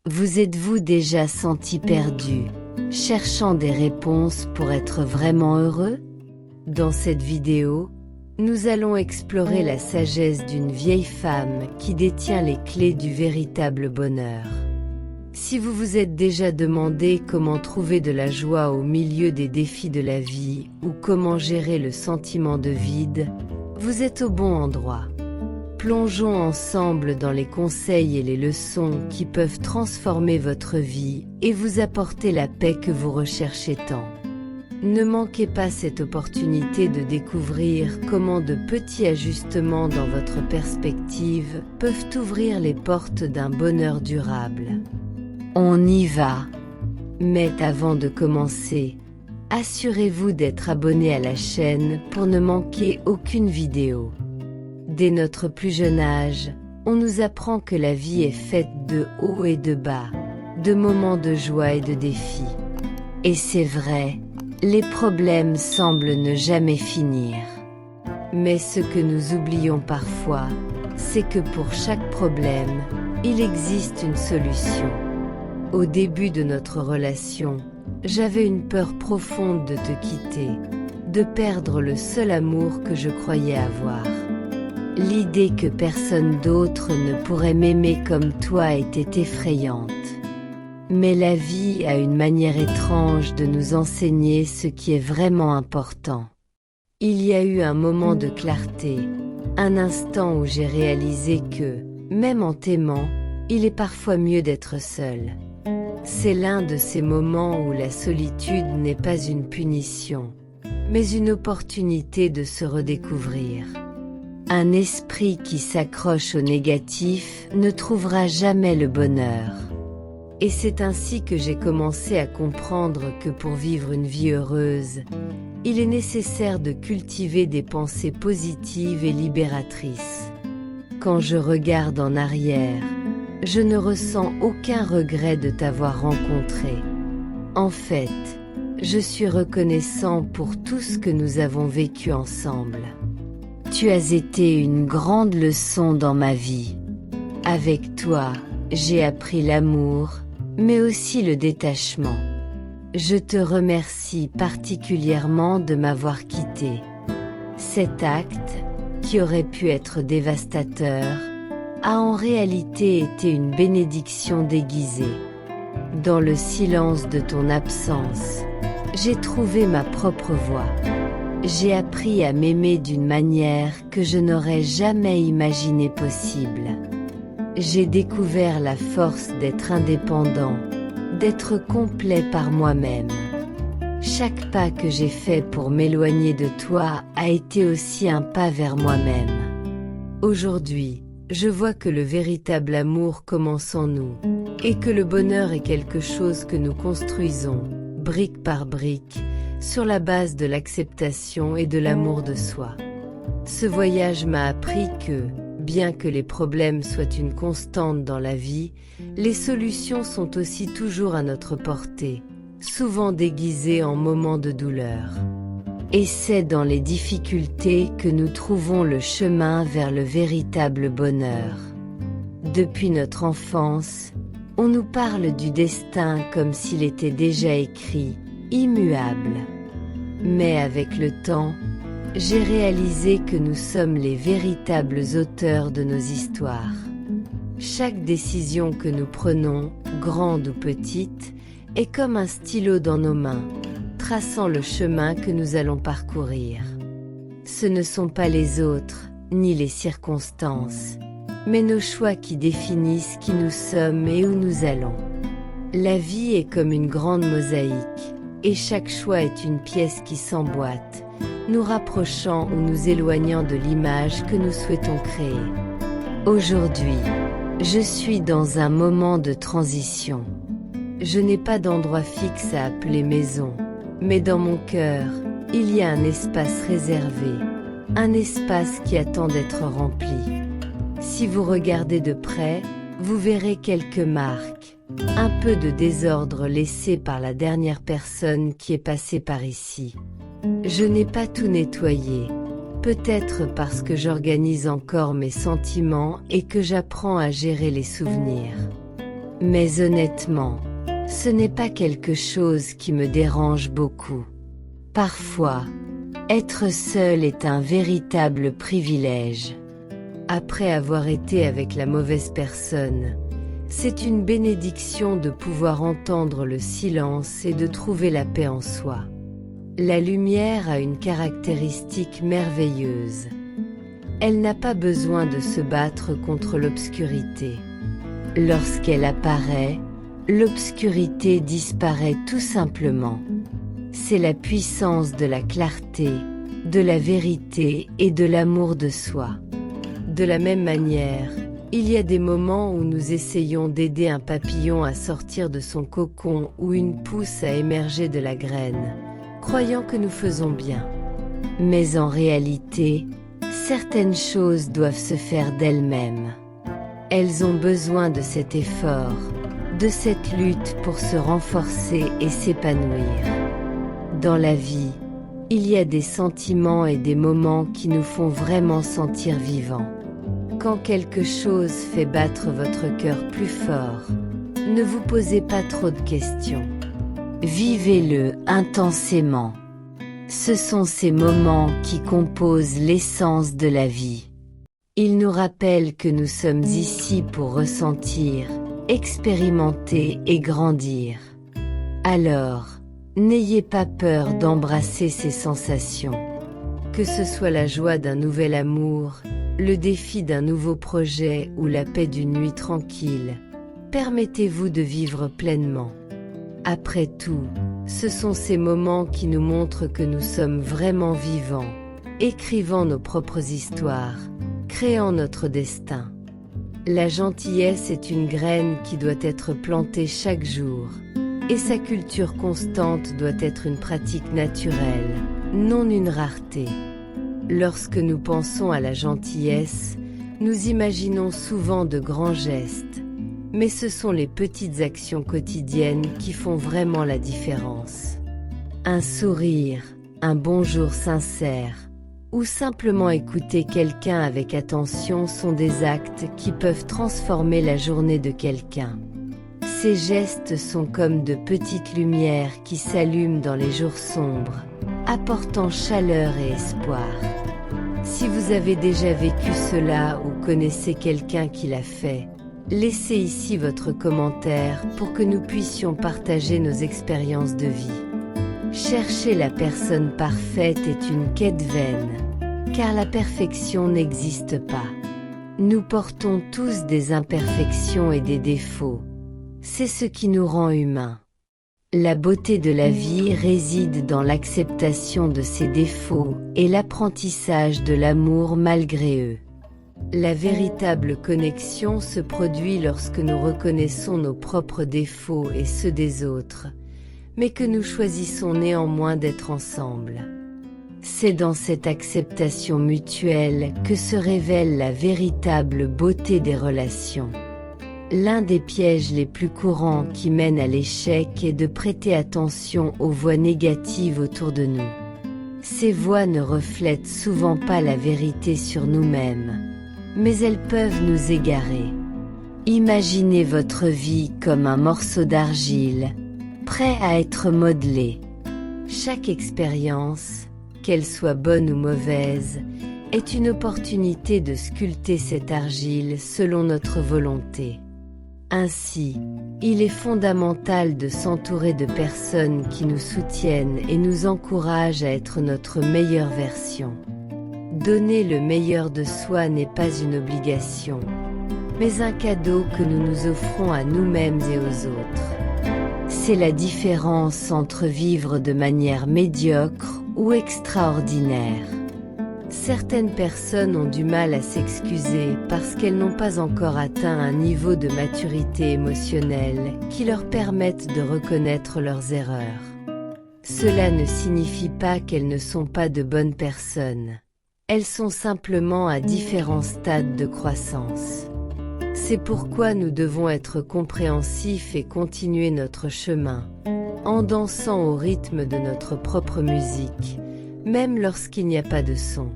Vous êtes-vous déjà senti perdu, cherchant des réponses pour être vraiment heureux? Dans cette vidéo, nous allons explorer la sagesse d'une vieille femme qui détient les clés du véritable bonheur. Si vous vous êtes déjà demandé comment trouver de la joie au milieu des défis de la vie ou comment gérer le sentiment de vide, vous êtes au bon endroit. Plongeons ensemble dans les conseils et les leçons qui peuvent transformer votre vie et vous apporter la paix que vous recherchez tant. Ne manquez pas cette opportunité de découvrir comment de petits ajustements dans votre perspective peuvent ouvrir les portes d'un bonheur durable. On y va! Mais avant de commencer, assurez-vous d'être abonné à la chaîne pour ne manquer aucune vidéo. Dès notre plus jeune âge, on nous apprend que la vie est faite de hauts et de bas, de moments de joie et de défis. Et c'est vrai, les problèmes semblent ne jamais finir. Mais ce que nous oublions parfois, c'est que pour chaque problème, il existe une solution. Au début de notre relation, j'avais une peur profonde de te quitter, de perdre le seul amour que je croyais avoir. L'idée que personne d'autre ne pourrait m'aimer comme toi était effrayante. Mais la vie a une manière étrange de nous enseigner ce qui est vraiment important. Il y a eu un moment de clarté, un instant où j'ai réalisé que, même en t'aimant, il est parfois mieux d'être seul. C'est l'un de ces moments où la solitude n'est pas une punition, mais une opportunité de se redécouvrir. Un esprit qui s'accroche au négatif ne trouvera jamais le bonheur. Et c'est ainsi que j'ai commencé à comprendre que pour vivre une vie heureuse, il est nécessaire de cultiver des pensées positives et libératrices. Quand je regarde en arrière, je ne ressens aucun regret de t'avoir rencontré. En fait, je suis reconnaissant pour tout ce que nous avons vécu ensemble. Tu as été une grande leçon dans ma vie. Avec toi, j'ai appris l'amour, mais aussi le détachement. Je te remercie particulièrement de m'avoir quitté. Cet acte, qui aurait pu être dévastateur, a en réalité été une bénédiction déguisée. Dans le silence de ton absence, j'ai trouvé ma propre voie. J'ai appris à m'aimer d'une manière que je n'aurais jamais imaginé possible. J'ai découvert la force d'être indépendant, d'être complet par moi-même. Chaque pas que j'ai fait pour m'éloigner de toi a été aussi un pas vers moi-même. Aujourd'hui, je vois que le véritable amour commence en nous, et que le bonheur est quelque chose que nous construisons, brique par brique, sur la base de l'acceptation et de l'amour de soi. Ce voyage m'a appris que, bien que les problèmes soient une constante dans la vie, les solutions sont aussi toujours à notre portée, souvent déguisées en moments de douleur. Et c'est dans les difficultés que nous trouvons le chemin vers le véritable bonheur. Depuis notre enfance, on nous parle du destin comme s'il était déjà écrit, immuable. Mais avec le temps, j'ai réalisé que nous sommes les véritables auteurs de nos histoires. Chaque décision que nous prenons, grande ou petite, est comme un stylo dans nos mains, traçant le chemin que nous allons parcourir. Ce ne sont pas les autres, ni les circonstances, mais nos choix qui définissent qui nous sommes et où nous allons. La vie est comme une grande mosaïque, et chaque choix est une pièce qui s'emboîte, nous rapprochant ou nous éloignant de l'image que nous souhaitons créer. Aujourd'hui, je suis dans un moment de transition. Je n'ai pas d'endroit fixe à appeler maison, mais dans mon cœur, il y a un espace réservé, un espace qui attend d'être rempli. Si vous regardez de près, vous verrez quelques marques, un peu de désordre laissé par la dernière personne qui est passée par ici. Je n'ai pas tout nettoyé, peut-être parce que j'organise encore mes sentiments et que j'apprends à gérer les souvenirs. Mais honnêtement, ce n'est pas quelque chose qui me dérange beaucoup. Parfois, être seul est un véritable privilège. Après avoir été avec la mauvaise personne, c'est une bénédiction de pouvoir entendre le silence et de trouver la paix en soi. La lumière a une caractéristique merveilleuse. Elle n'a pas besoin de se battre contre l'obscurité. Lorsqu'elle apparaît, l'obscurité disparaît tout simplement. C'est la puissance de la clarté, de la vérité et de l'amour de soi. De la même manière, il y a des moments où nous essayons d'aider un papillon à sortir de son cocon ou une pousse à émerger de la graine, croyant que nous faisons bien. Mais en réalité, certaines choses doivent se faire d'elles-mêmes. Elles ont besoin de cet effort, de cette lutte pour se renforcer et s'épanouir. Dans la vie, il y a des sentiments et des moments qui nous font vraiment sentir vivants. Quand quelque chose fait battre votre cœur plus fort, ne vous posez pas trop de questions. Vivez-le intensément. Ce sont ces moments qui composent l'essence de la vie. Ils nous rappellent que nous sommes ici pour ressentir, expérimenter et grandir. Alors, n'ayez pas peur d'embrasser ces sensations. Que ce soit la joie d'un nouvel amour, le défi d'un nouveau projet ou la paix d'une nuit tranquille, permettez-vous de vivre pleinement. Après tout, ce sont ces moments qui nous montrent que nous sommes vraiment vivants, écrivant nos propres histoires, créant notre destin. La gentillesse est une graine qui doit être plantée chaque jour, et sa culture constante doit être une pratique naturelle, non une rareté. Lorsque nous pensons à la gentillesse, nous imaginons souvent de grands gestes, mais ce sont les petites actions quotidiennes qui font vraiment la différence. Un sourire, un bonjour sincère, ou simplement écouter quelqu'un avec attention sont des actes qui peuvent transformer la journée de quelqu'un. Ces gestes sont comme de petites lumières qui s'allument dans les jours sombres, apportant chaleur et espoir. Si vous avez déjà vécu cela ou connaissez quelqu'un qui l'a fait, laissez ici votre commentaire pour que nous puissions partager nos expériences de vie. Chercher la personne parfaite est une quête vaine, car la perfection n'existe pas. Nous portons tous des imperfections et des défauts. C'est ce qui nous rend humains. La beauté de la vie réside dans l'acceptation de ses défauts et l'apprentissage de l'amour malgré eux. La véritable connexion se produit lorsque nous reconnaissons nos propres défauts et ceux des autres, mais que nous choisissons néanmoins d'être ensemble. C'est dans cette acceptation mutuelle que se révèle la véritable beauté des relations. L'un des pièges les plus courants qui mènent à l'échec est de prêter attention aux voix négatives autour de nous. Ces voix ne reflètent souvent pas la vérité sur nous-mêmes, mais elles peuvent nous égarer. Imaginez votre vie comme un morceau d'argile, prêt à être modelé. Chaque expérience, qu'elle soit bonne ou mauvaise, est une opportunité de sculpter cette argile selon notre volonté. Ainsi, il est fondamental de s'entourer de personnes qui nous soutiennent et nous encouragent à être notre meilleure version. Donner le meilleur de soi n'est pas une obligation, mais un cadeau que nous nous offrons à nous-mêmes et aux autres. C'est la différence entre vivre de manière médiocre ou extraordinaire. Certaines personnes ont du mal à s'excuser parce qu'elles n'ont pas encore atteint un niveau de maturité émotionnelle qui leur permette de reconnaître leurs erreurs. Cela ne signifie pas qu'elles ne sont pas de bonnes personnes. Elles sont simplement à différents stades de croissance. C'est pourquoi nous devons être compréhensifs et continuer notre chemin, en dansant au rythme de notre propre musique, même lorsqu'il n'y a pas de son.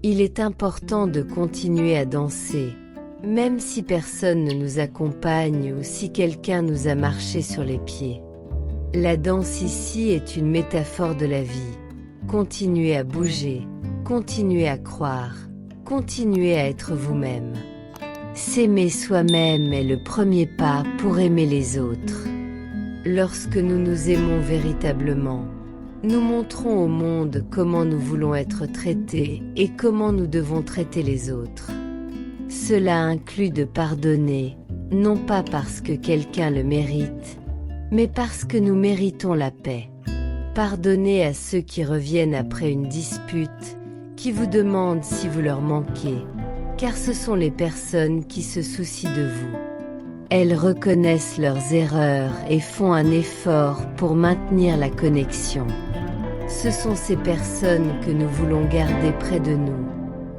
Il est important de continuer à danser, même si personne ne nous accompagne ou si quelqu'un nous a marché sur les pieds. La danse ici est une métaphore de la vie. Continuez à bouger, continuez à croire, continuez à être vous-même. S'aimer soi-même est le premier pas pour aimer les autres. Lorsque nous nous aimons véritablement, nous montrons au monde comment nous voulons être traités et comment nous devons traiter les autres. Cela inclut de pardonner, non pas parce que quelqu'un le mérite, mais parce que nous méritons la paix. Pardonnez à ceux qui reviennent après une dispute, qui vous demandent si vous leur manquez, car ce sont les personnes qui se soucient de vous. Elles reconnaissent leurs erreurs et font un effort pour maintenir la connexion. Ce sont ces personnes que nous voulons garder près de nous,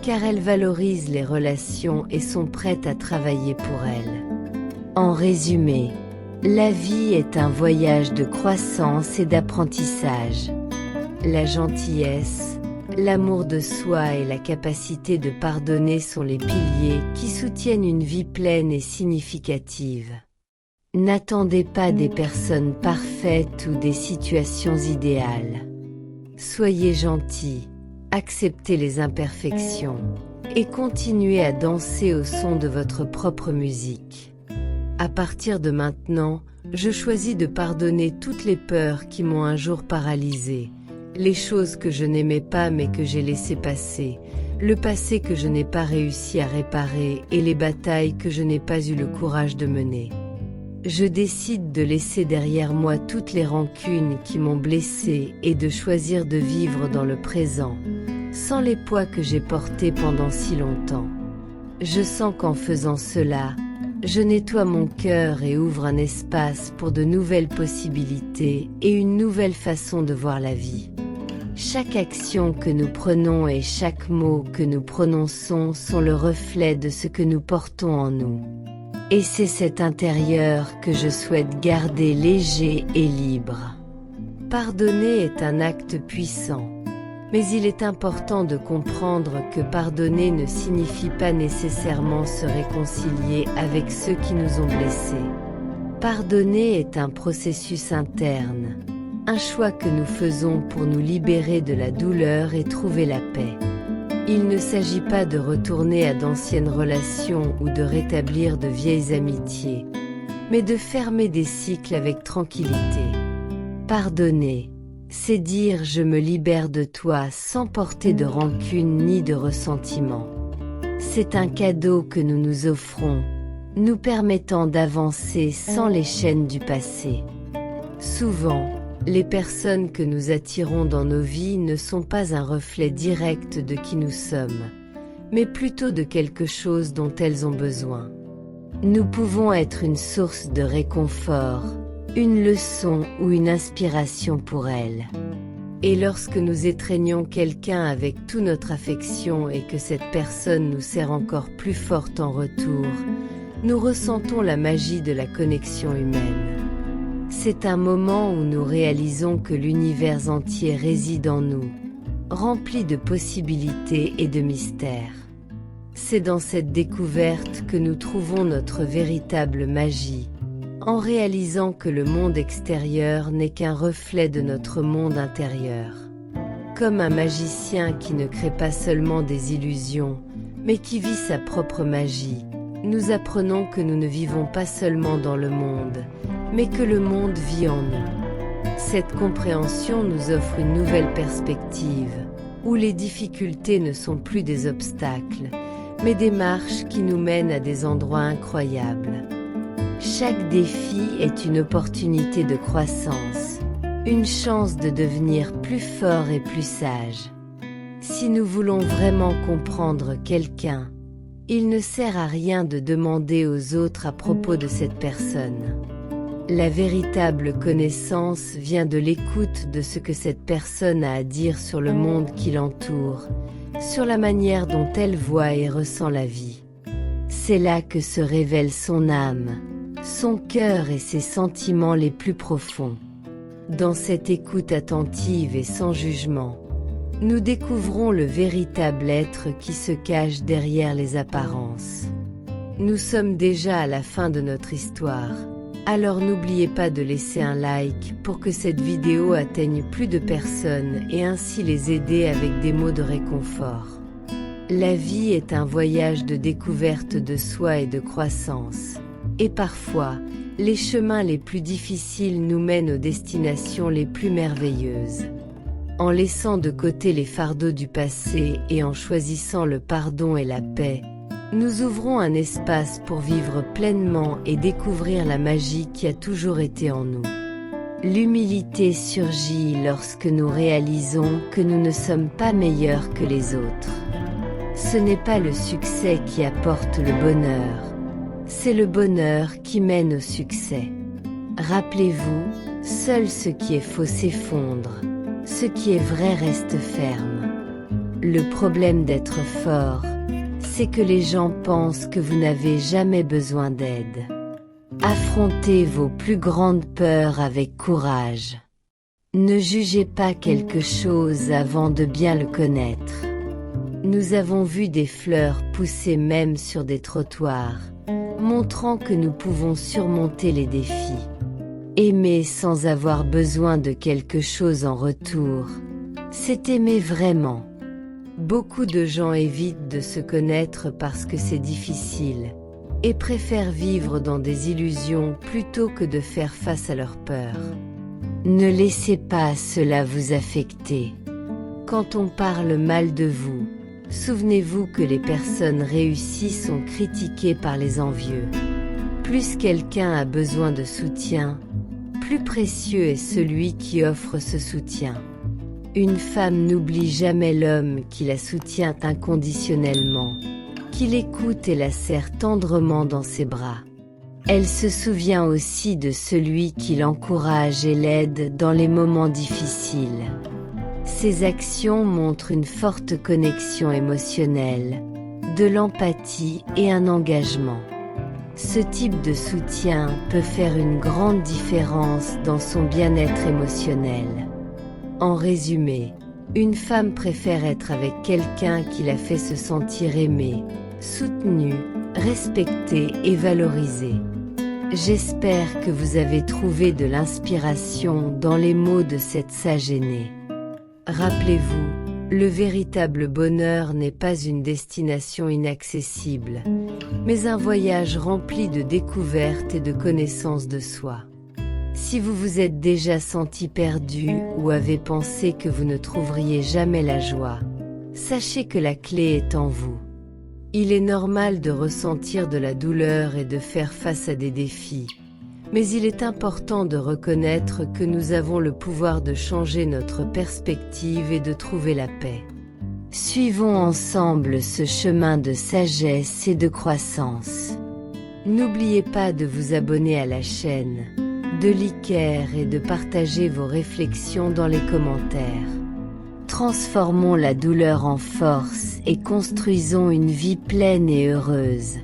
car elles valorisent les relations et sont prêtes à travailler pour elles. En résumé, la vie est un voyage de croissance et d'apprentissage. La gentillesse, l'amour de soi et la capacité de pardonner sont les piliers qui soutiennent une vie pleine et significative. N'attendez pas des personnes parfaites ou des situations idéales. Soyez gentils, acceptez les imperfections, et continuez à danser au son de votre propre musique. À partir de maintenant, je choisis de pardonner toutes les peurs qui m'ont un jour paralysé, les choses que je n'aimais pas mais que j'ai laissées passer, le passé que je n'ai pas réussi à réparer et les batailles que je n'ai pas eu le courage de mener. Je décide de laisser derrière moi toutes les rancunes qui m'ont blessé et de choisir de vivre dans le présent, sans les poids que j'ai portés pendant si longtemps. Je sens qu'en faisant cela, je nettoie mon cœur et ouvre un espace pour de nouvelles possibilités et une nouvelle façon de voir la vie. Chaque action que nous prenons et chaque mot que nous prononçons sont le reflet de ce que nous portons en nous. Et c'est cet intérieur que je souhaite garder léger et libre. Pardonner est un acte puissant. Mais il est important de comprendre que pardonner ne signifie pas nécessairement se réconcilier avec ceux qui nous ont blessés. Pardonner est un processus interne, un choix que nous faisons pour nous libérer de la douleur et trouver la paix. Il ne s'agit pas de retourner à d'anciennes relations ou de rétablir de vieilles amitiés, mais de fermer des cycles avec tranquillité. Pardonner, c'est dire je me libère de toi sans porter de rancune ni de ressentiment. C'est un cadeau que nous nous offrons, nous permettant d'avancer sans les chaînes du passé. Souvent, les personnes que nous attirons dans nos vies ne sont pas un reflet direct de qui nous sommes, mais plutôt de quelque chose dont elles ont besoin. Nous pouvons être une source de réconfort, une leçon ou une inspiration pour elles. Et lorsque nous étreignons quelqu'un avec toute notre affection et que cette personne nous sert encore plus forte en retour, nous ressentons la magie de la connexion humaine. C'est un moment où nous réalisons que l'univers entier réside en nous, rempli de possibilités et de mystères. C'est dans cette découverte que nous trouvons notre véritable magie, en réalisant que le monde extérieur n'est qu'un reflet de notre monde intérieur. Comme un magicien qui ne crée pas seulement des illusions, mais qui vit sa propre magie, nous apprenons que nous ne vivons pas seulement dans le monde, mais que le monde vit en nous. Cette compréhension nous offre une nouvelle perspective, où les difficultés ne sont plus des obstacles, mais des marches qui nous mènent à des endroits incroyables. Chaque défi est une opportunité de croissance, une chance de devenir plus fort et plus sage. Si nous voulons vraiment comprendre quelqu'un, il ne sert à rien de demander aux autres à propos de cette personne. La véritable connaissance vient de l'écoute de ce que cette personne a à dire sur le monde qui l'entoure, sur la manière dont elle voit et ressent la vie. C'est là que se révèle son âme, son cœur et ses sentiments les plus profonds. Dans cette écoute attentive et sans jugement, nous découvrons le véritable être qui se cache derrière les apparences. Nous sommes déjà à la fin de notre histoire. Alors n'oubliez pas de laisser un like pour que cette vidéo atteigne plus de personnes et ainsi les aider avec des mots de réconfort. La vie est un voyage de découverte de soi et de croissance. Et parfois, les chemins les plus difficiles nous mènent aux destinations les plus merveilleuses. En laissant de côté les fardeaux du passé et en choisissant le pardon et la paix, nous ouvrons un espace pour vivre pleinement et découvrir la magie qui a toujours été en nous. L'humilité surgit lorsque nous réalisons que nous ne sommes pas meilleurs que les autres. Ce n'est pas le succès qui apporte le bonheur, c'est le bonheur qui mène au succès. Rappelez-vous, seul ce qui est faux s'effondre, ce qui est vrai reste ferme. Le problème d'être fort, c'est que les gens pensent que vous n'avez jamais besoin d'aide. Affrontez vos plus grandes peurs avec courage. Ne jugez pas quelque chose avant de bien le connaître. Nous avons vu des fleurs pousser même sur des trottoirs, montrant que nous pouvons surmonter les défis. Aimer sans avoir besoin de quelque chose en retour, c'est aimer vraiment. Beaucoup de gens évitent de se connaître parce que c'est difficile, et préfèrent vivre dans des illusions plutôt que de faire face à leurs peurs. Ne laissez pas cela vous affecter. Quand on parle mal de vous, souvenez-vous que les personnes réussies sont critiquées par les envieux. Plus quelqu'un a besoin de soutien, plus précieux est celui qui offre ce soutien. Une femme n'oublie jamais l'homme qui la soutient inconditionnellement, qui l'écoute et la serre tendrement dans ses bras. Elle se souvient aussi de celui qui l'encourage et l'aide dans les moments difficiles. Ces actions montrent une forte connexion émotionnelle, de l'empathie et un engagement. Ce type de soutien peut faire une grande différence dans son bien-être émotionnel. En résumé, une femme préfère être avec quelqu'un qui la fait se sentir aimée, soutenue, respectée et valorisée. J'espère que vous avez trouvé de l'inspiration dans les mots de cette sage aînée. Rappelez-vous, le véritable bonheur n'est pas une destination inaccessible, mais un voyage rempli de découvertes et de connaissance de soi. Si vous vous êtes déjà senti perdu ou avez pensé que vous ne trouveriez jamais la joie, sachez que la clé est en vous. Il est normal de ressentir de la douleur et de faire face à des défis, mais il est important de reconnaître que nous avons le pouvoir de changer notre perspective et de trouver la paix. Suivons ensemble ce chemin de sagesse et de croissance. N'oubliez pas de vous abonner à la chaîne, de liker et de partager vos réflexions dans les commentaires. Transformons la douleur en force et construisons une vie pleine et heureuse.